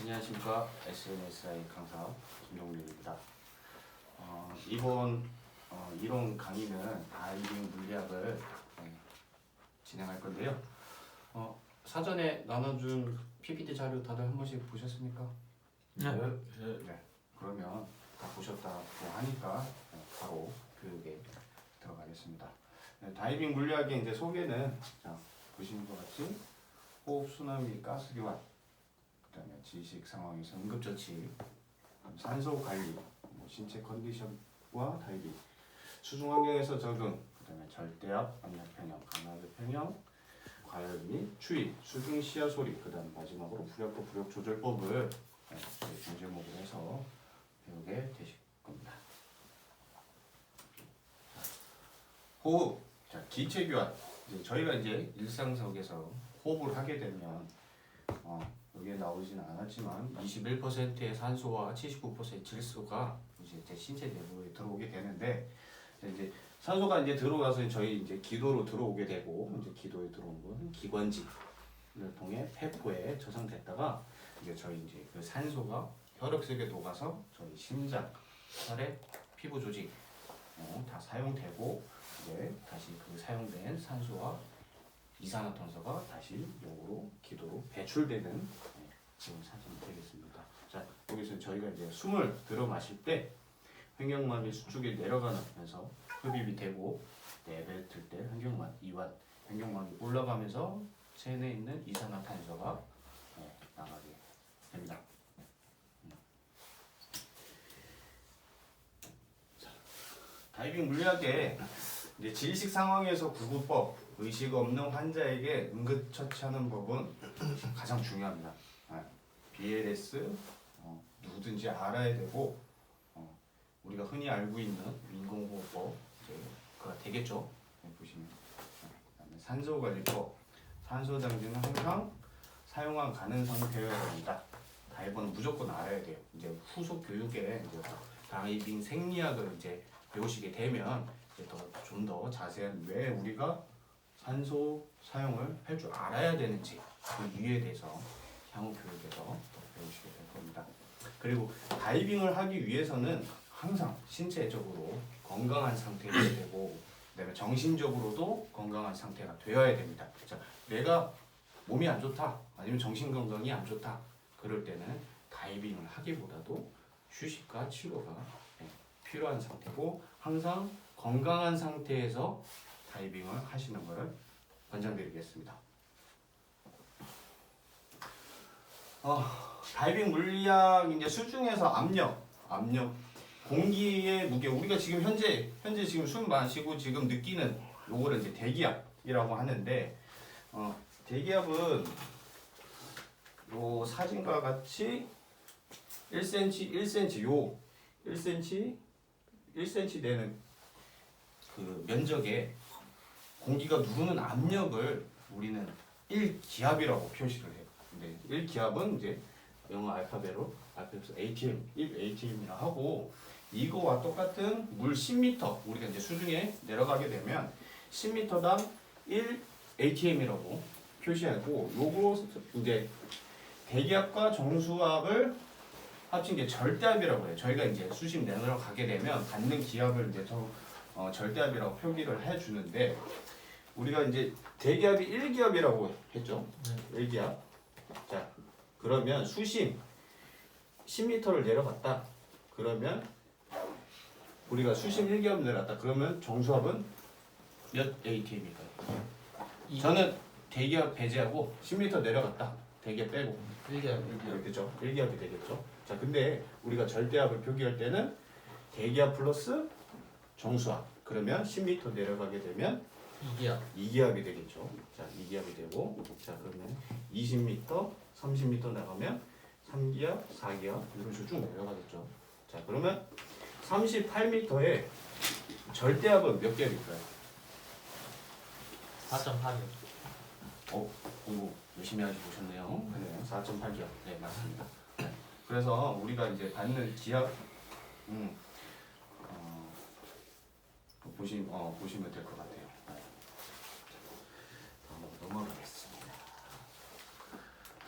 안녕하십니까. SNSI 강사 김동민입니다. 이번 이론 강의는 다이빙 물리학을 진행할 건데요. 사전에 나눠준 PPT 자료 다들 한 번씩 보셨습니까? 네. 네. 그러면 다 보셨다고 하니까 바로 교육에 들어가겠습니다. 다이빙 물리학의 이제 소개는 보시는 것 같이 호흡, 수납 및 가스 교환, 그다음에 지식 상황에서 응급처치, 산소 관리, 신체 컨디션과 다이빙, 수중 환경에서 적응, 그다음에 절대압, 압력 평형, 감압의 평형, 과열 및 추위, 수중 시야 소리, 그다음 마지막으로 부력과 부력 조절법을 저희 중제목으로 해서 배우게 되실 겁니다. 호흡, 기체 교환. 저희가 이제 일상 속에서 호흡을 하게 되면 여기에 나오지는 않았지만 21%의 산소와 79%의 질소가 이제 제 신체 내부에 들어오게 되는데, 이제 산소가 이제 들어가서 저희 이제 기도로 들어오게 되고, 이제 기도에 들어온 건 기관지를 통해 폐포에 저장됐다가 이제 저희 이제 그 산소가 혈액 속에 녹아서 저희 심장, 혈액, 피부 조직 다 사용되고, 이제 다시 그 사용된 산소와 이산화탄소가 다시 용으로 기도로 배출되는 지금 사진이 되겠습니다. 자, 여기서 저희가 이제 숨을 들어 마실 때 횡격막이 수축에 내려가면서 흡입이 되고, 내뱉을 때 횡격막이 올라가면서 체내에 있는 이산화탄소가 나가게 됩니다. 자, 다이빙 물리학의 이제 질식 상황에서 구급법, 의식 없는 환자에게 응급처치하는 법은 가장 중요합니다. BLS 누구든지 알아야 되고, 우리가 흔히 알고 있는 인공호흡법 그가 되겠죠. 보시면 그다음에 산소관리법, 산소장지는 항상 사용한 가는 상태여야 합니다. 다이버는 무조건 알아야 돼요. 이제 후속 교육에 이제 다이빙 생리학을 이제 배우시게 되면 좀 더 자세한 왜 우리가 산소 사용을 할 줄 알아야 되는지 그 이유에 대해서 향후 교육에서 더 배우시게 될 겁니다. 그리고 다이빙을 하기 위해서는 항상 신체적으로 건강한 상태가 되고, 그다음에 정신적으로도 건강한 상태가 되어야 됩니다. 자, 내가 몸이 안 좋다, 아니면 정신 건강이 안 좋다, 그럴 때는 다이빙을 하기보다도 휴식과 치료가 필요한 상태고, 항상 건강한 상태에서 다이빙을 하시는 것을 권장드리겠습니다. 다이빙 물리학 이제 수중에서 압력, 공기의 무게, 우리가 지금 현재 지금 숨 마시고 지금 느끼는 요거를 이제 대기압이라고 하는데, 대기압은 요 사진과 같이 1cm 되는 그 면적에 공기가 누르는 압력을 우리는 1기압이라고 표시를 해요. 근데 1기압은 이제 영어 알파벳으로 ATM, 1ATM이라 하고, 이거와 똑같은 물 10m, 우리가 이제 수중에 내려가게 되면 10m당 1ATM이라고 표시하고, 요거 이제 대기압과 정수압을 합친 게 절대압이라고 해요. 저희가 이제 수심 내려가게 되면 받는 기압을 이제 절대압이라고 표기를 해주는데, 우리가 이제 대기압이 1기압이라고 했죠. 1기압. 자, 그러면 수심 10m를 내려갔다. 그러면 우리가 수심 1기압 내려갔다. 그러면 정수압은 몇 ATM일까요? 저는 대기압 배제하고 10m 내려갔다. 대기압 빼고 1기압 되죠. 1기압이 되겠죠. 자, 근데 우리가 절대압을 표기할 때는 대기압 플러스 정수압. 그러면 10m 내려가게 되면 2기압이 되겠죠. 자, 2기압이 되고, 자, 그러면 20m, 30m 나가면 3기압, 4기압 이런 식으로 쭉 내려가겠죠. 자, 그러면 38m의 절대압은 몇 기압일까요? 4.8이요. 공부 열심히 하시고셨네요. 네, 4.8기압. 네, 맞습니다. 그래서 우리가 이제 받는 기압, 보시면 될 것 같아요. 넘어가겠습니다.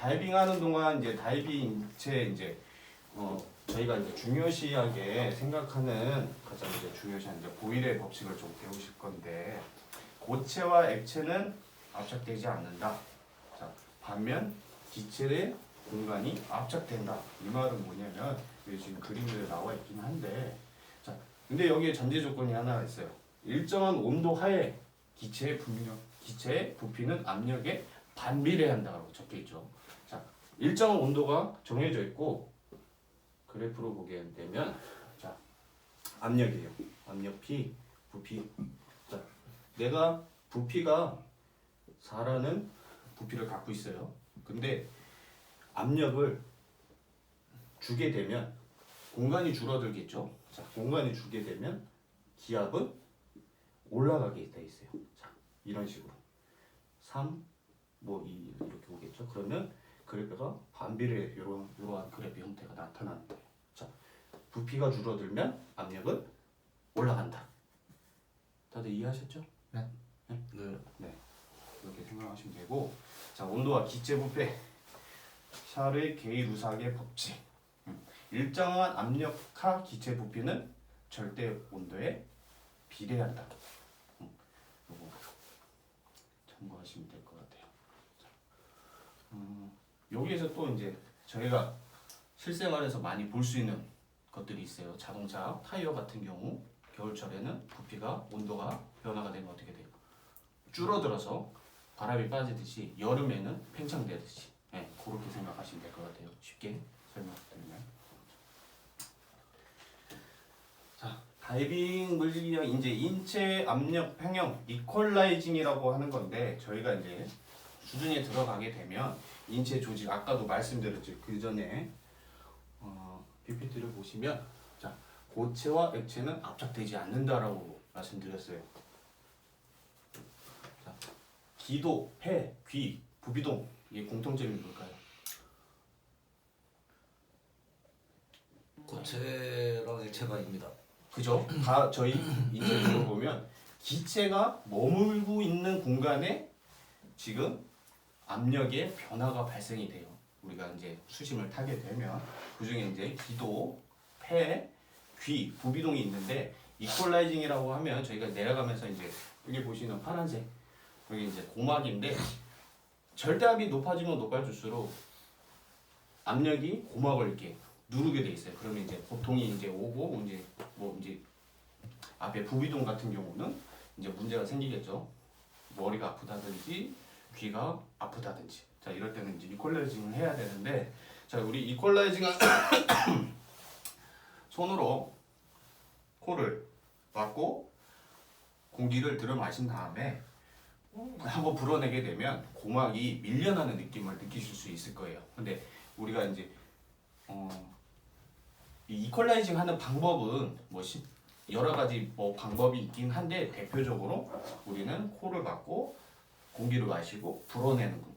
다이빙하는 동안 이제 다이빙 인체 이제 저희가 이제 중요시하게 생각하는 가장 이제 중요시한 이제 보일의 법칙을 좀 배우실 건데 고체와 액체는 압착되지 않는다. 자, 반면 기체의 공간이 압착된다. 이 말은 뭐냐면 여기 지금 그림에 나와 있긴 한데 자, 근데 여기에 전제 조건이 하나 있어요. 일정한 온도 하에 기체의 부피는 압력에 반비례한다고 적혀 있죠. 자, 일정한 온도가 정해져 있고 그래프로 보게 되면 자, 압력이에요. 압력 P, 부피. 자, 내가 부피가 4라는 부피를 갖고 있어요. 근데 압력을 주게 되면 공간이 줄어들겠죠. 자, 공간이 줄게 되면 기압은 올라가게 돼 있어요. 자, 이런 식으로 3, 뭐 2 이렇게 오겠죠. 그러면 그래프가 반비례 이러한 그래프 형태가 나타나는 거예요. 자, 부피가 줄어들면 압력은 올라간다. 다들 이해하셨죠? 네. 네. 네. 이렇게 생각하시면 되고, 자, 온도와 기체 부피, 샤르의 게이-루삭의 법칙. 일정한 압력하 기체 부피는 절대 온도에 비례한다. 요거 참고하시면 될 것 같아요. 여기에서 또 이제 저희가 실생활에서 많이 볼 수 있는 것들이 있어요. 자동차 타이어 같은 경우 겨울철에는 부피가 온도가 변화가 되면 어떻게 돼요? 줄어들어서 바람이 빠지듯이 여름에는 팽창되듯이 그렇게 생각하시면 될 것 같아요. 쉽게 설명드리면. 자, 다이빙 물리학 이제 인체 압력 평형 이퀄라이징이라고 하는 건데 저희가 이제 수준에 들어가게 되면 인체 조직 아까도 말씀드렸죠. 그 전에 PPT를 보시면 자, 고체와 액체는 압착되지 않는다라고 말씀드렸어요. 자, 기도, 폐, 귀, 부비동 이게 공통점이 뭘까요? 고체랑 액체가입니다. 그죠? 다 저희 인체적으로 보면 기체가 머물고 있는 공간에 지금 압력의 변화가 발생이 돼요. 우리가 이제 수심을 타게 되면 그 중에 이제 기도, 폐, 귀, 부비동이 있는데 이퀄라이징이라고 하면 저희가 내려가면서 이제 여기 보시는 파란색 여기 이제 고막인데 절대압이 높아지면 높아질수록 압력이 고막을 이렇게 누르게 돼 있어요. 그러면 이제 고통이 이제 오고 이제 뭐 이제 앞에 부비동 같은 경우는 이제 문제가 생기겠죠. 머리가 아프다든지 귀가 아프다든지. 자, 이럴 때는 이제 이퀄라이징을 해야 되는데 자, 우리 이퀄라이징은 손으로 코를 막고 공기를 들어 마신 다음에 한번 불어내게 되면 고막이 밀려나는 느낌을 느끼실 수 있을 거예요. 근데 우리가 이제 이 이퀄라이징 하는 방법은 뭐 여러 가지 뭐 방법이 있긴 한데 대표적으로 우리는 코를 막고 공기를 마시고 불어내는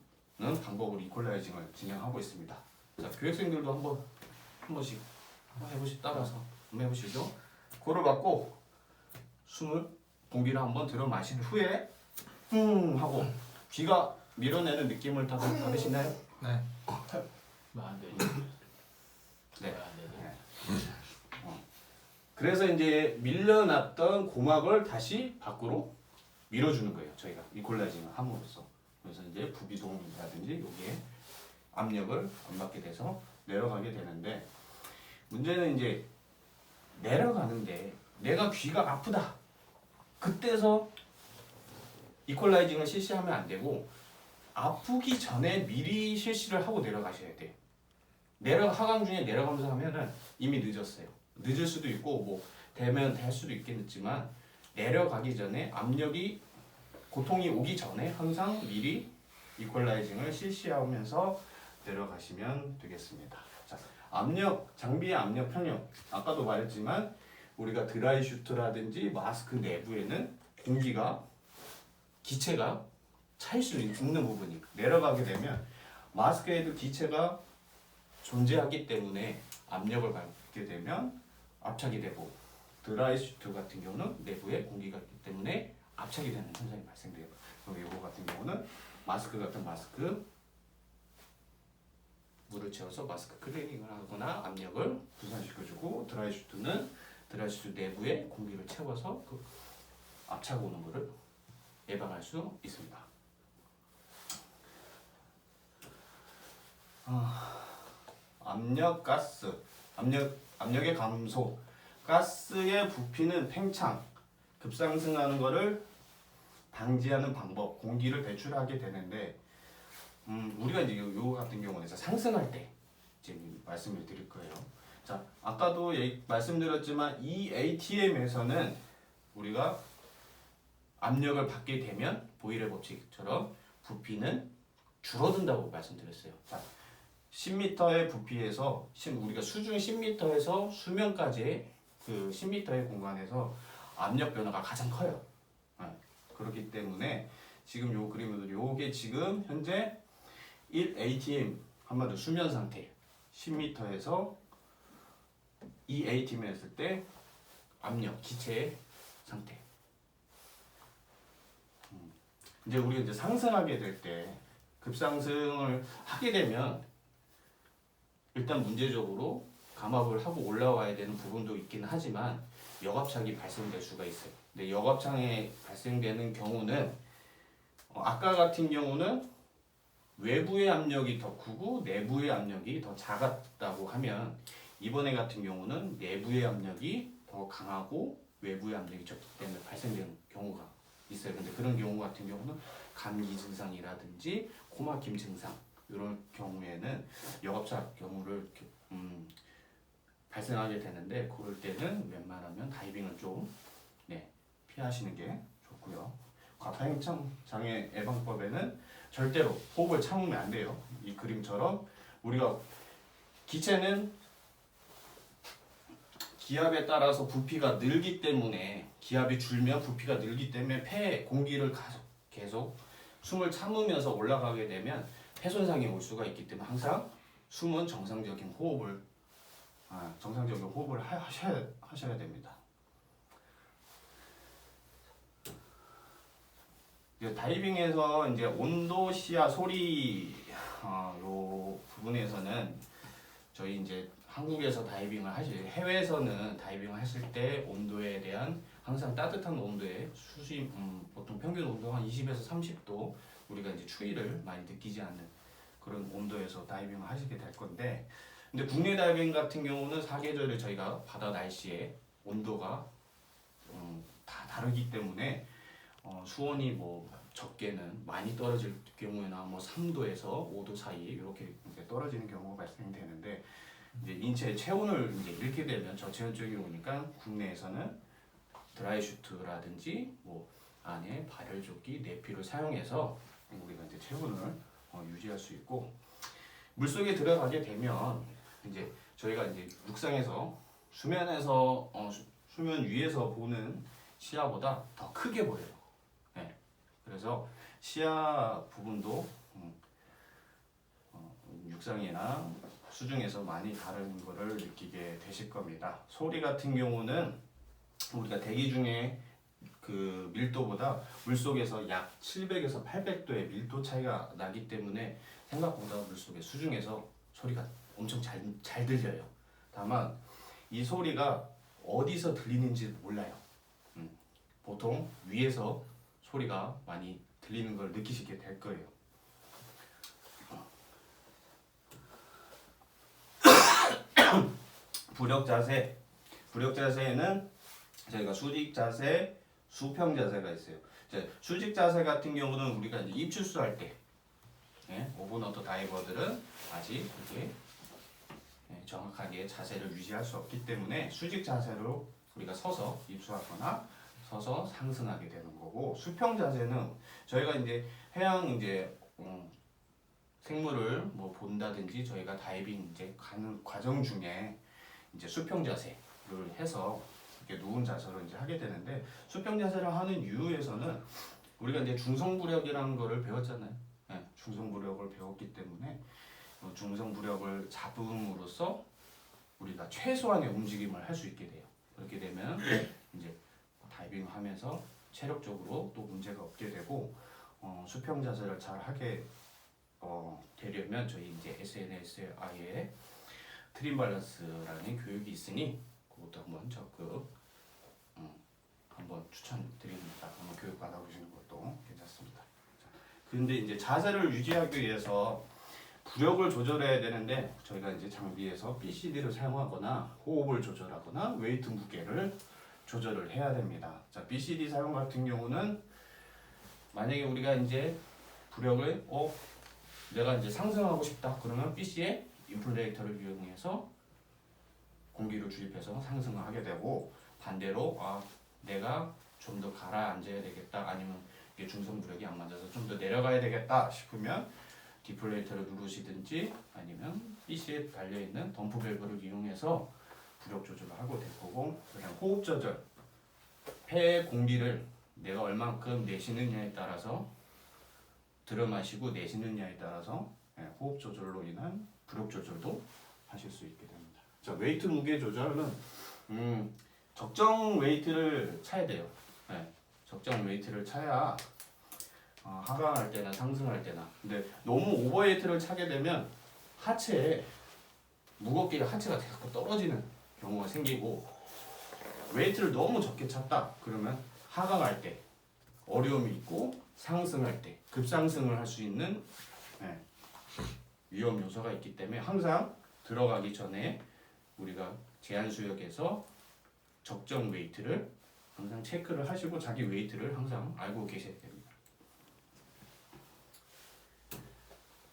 방법으로 이퀄라이징을 진행하고 있습니다. 자, 교육생들도 한 번씩 따라서 한번 해보시죠. 코를 막고 공기를 한번 들어 마신 후에 하고 귀가 밀어내는 느낌을 다들 받으시나요? 네. 안 되죠. 네. 안 되죠. 그래서 이제 밀려났던 고막을 다시 밖으로 밀어주는 거예요. 저희가 이퀄라이징을 함으로써. 그래서 이제 부비동이라든지 여기에 압력을 안 받게 돼서 내려가게 되는데 문제는 이제 내려가는데 내가 귀가 아프다. 그때서 이퀄라이징을 실시하면 안 되고 아프기 전에 미리 실시를 하고 내려가셔야 돼요. 하강 중에 내려가면서 하면은 이미 늦었어요. 늦을 수도 있고 뭐 되면 될 수도 있겠지만 내려가기 전에 고통이 오기 전에 항상 미리 이퀄라이징을 실시하면서 내려가시면 되겠습니다. 자, 장비의 압력 평형 아까도 말했지만 우리가 드라이 슈트라든지 마스크 내부에는 기체가 차일 수 있는 부분이 내려가게 되면 마스크에도 기체가 존재하기 때문에 압력을 받게 되면 압착이 되고 드라이 슈트 같은 경우는 내부에 공기가 있기 때문에 압착이 되는 현상이 발생돼요. 그럼 이거 같은 경우는 마스크 물을 채워서 마스크 클리닝을 하거나 압력을 분산시켜주고 드라이 슈트는 드라이 슈트 내부에 공기를 채워서 그 압착 오는 것을 예방할 수 있습니다. 압력 가스, 압력의 감소, 가스의 부피는 팽창, 급상승하는 것을 방지하는 방법, 공기를 배출하게 되는데, 우리가 이제 요 같은 경우는 상승할 때 지금 말씀을 드릴 거예요. 자, 아까도 말씀드렸지만 이 ATM에서는 우리가 압력을 받게 되면 보일의 법칙처럼 부피는 줄어든다고 말씀드렸어요. 자, 10m의 부피에서 우리가 수중 10m에서 수면까지의 그 10m의 공간에서 압력 변화가 가장 커요. 그렇기 때문에 지금 요 그림은 요게 지금 현재 1 ATM 한마디로 수면 상태 10m에서 2 ATM에 했을 때 압력 기체의 상태. 이제 우리가 이제 상승하게 될 때 급상승을 하게 되면 일단 문제적으로 감압을 하고 올라와야 되는 부분도 있긴 하지만 역압착이 발생될 수가 있어요. 근데 역압착이 발생되는 경우는 아까 같은 경우는 외부의 압력이 더 크고 내부의 압력이 더 작았다고 하면 이번에 같은 경우는 내부의 압력이 더 강하고 외부의 압력이 적기 때문에 발생되는 경우가 있어요. 근데 그런 경우 같은 경우는 감기 증상이라든지 코막힘 증상 이런 경우에는 역압착 경우를 발생하게 되는데 그럴 때는 웬만하면 다이빙을 좀 피하시는 게 좋고요. 과타행성 장애 예방법에는 절대로 호흡을 참으면 안 돼요. 이 그림처럼 우리가 기체는 기압에 따라서 부피가 늘기 때문에 기압이 줄면 부피가 늘기 때문에 폐에 공기를 계속 숨을 참으면서 올라가게 되면 폐 손상이 올 수가 있기 때문에 항상 숨은 정상적인 호흡을 하셔야 됩니다. 이제 다이빙에서 이제 온도, 시야, 소리 요 부분에서는 저희 이제 한국에서 다이빙을 해외에서는 다이빙을 했을 때 온도에 대한 항상 따뜻한 온도에 보통 평균 온도 한 20에서 30도 우리가 이제 추위를 많이 느끼지 않는 그런 온도에서 다이빙을 하시게 될 건데 근데 국내 다이빙 같은 경우는 사계절에 저희가 바다 날씨에 온도가 다 다르기 때문에 수온이 뭐 적게는 많이 떨어질 경우에나 뭐 3도에서 5도 사이 이렇게 이제 떨어지는 경우가 발생되는데 이제 인체의 체온을 이제 잃게 되면 저체온증이 오니까 국내에서는 드라이 슈트라든지 뭐 안에 발열조끼, 내피를 사용해서 우리가 이제 체온을 유지할 수 있고 물속에 들어가게 되면 이제 저희가 이제 육상에서 수면에서 수면 위에서 보는 시야보다 더 크게 보여요. 네. 그래서 시야 부분도 육상이나 수중에서 많이 다른 거를 느끼게 되실 겁니다. 소리 같은 경우는 우리가 대기 중에 그 밀도보다 물속에서 약 700에서 800도의 밀도 차이가 나기 때문에 생각보다 물속에 수중에서 소리가 엄청 잘 들려요. 다만 이 소리가 어디서 들리는지 몰라요. 보통 위에서 소리가 많이 들리는 걸 느끼시게 될 거예요. 부력 자세에는 저희가 수직 자세, 수평 자세가 있어요. 이제 수직 자세 같은 경우는 우리가 이제 입출수 할 때, 오버너터 다이버들은 아직 그렇게 정확하게 자세를 유지할 수 없기 때문에 수직 자세로 우리가 서서 입수하거나 서서 상승하게 되는 거고 수평 자세는 저희가 이제 해양 이제 생물을 뭐 본다든지 저희가 다이빙 이제 가는 과정 중에 이제 수평 자세를 해서 이렇게 누운 자세로 이제 하게 되는데 수평 자세를 하는 이유에서는 우리가 이제 중성부력이라는 거를 배웠잖아요. 중성부력을 배웠기 때문에 중성부력을 잡음으로써 우리가 최소한의 움직임을 할 수 있게 돼요. 그렇게 되면 이제 다이빙을 하면서 체력적으로 또 문제가 없게 되고 수평 자세를 잘 하게 되려면 저희 이제 SNSI에 트림 밸런스라는 교육이 있으니 그것도 한번 적극 한번 추천드립니다. 한번 교육 받아보시는 것도 괜찮습니다. 근데 이제 자세를 유지하기 위해서 부력을 조절해야 되는데 저희가 이제 장비에서 BCD를 사용하거나 호흡을 조절하거나 웨이트 무게를 조절을 해야 됩니다. 자, BCD 사용 같은 경우는 만약에 우리가 이제 부력을 내가 이제 상승하고 싶다 그러면 BC에 인플레이터를 이용해서 공기를 주입해서 상승을 하게 되고 반대로 내가 좀 더 가라앉아야 되겠다 아니면 이게 중성 부력이 안 맞아서 좀 더 내려가야 되겠다 싶으면 디플레이터를 누르시든지 아니면 BC에 달려있는 덤프 밸브를 이용해서 부력 조절을 하고 될 거고 그냥 호흡 조절 폐 공기를 내가 얼만큼 내쉬느냐에 따라서 들어 마시고 내쉬느냐에 따라서 호흡 조절로 인한 부력 조절도 하실 수 있게 됩니다. 자, 웨이트 무게 조절은 적정 웨이트를 차야 돼요. 적정 웨이트를 차야 하강할 때나 상승할 때나. 근데 너무 오버웨이트를 차게 되면 하체에 무겁게 하체가 자꾸 떨어지는 경우가 생기고 웨이트를 너무 적게 찼다 그러면 하강할 때 어려움이 있고 상승할 때 급상승을 할 수 있는 위험 요소가 있기 때문에 항상 들어가기 전에 우리가 제한 수역에서 적정 웨이트를 항상 체크를 하시고 자기 웨이트를 항상 알고 계셔야 됩니다.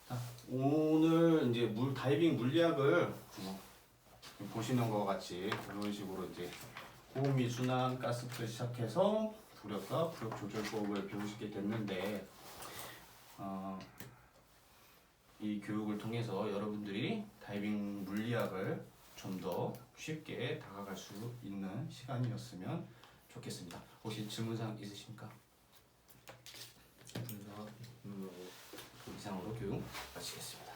자, 오늘 이제 다이빙 물리학을 보시는 것 같이 이런 식으로 이제 호흡 미순환 가스부터 시작해서 부력과 부력 조절법을 배우시게 됐는데 이 교육을 통해서 여러분들이 다이빙 물리학을 좀 더 쉽게 다가갈 수 있는 시간이었으면 좋겠습니다. 혹시 질문사항 있으십니까? 이상으로 교육 마치겠습니다.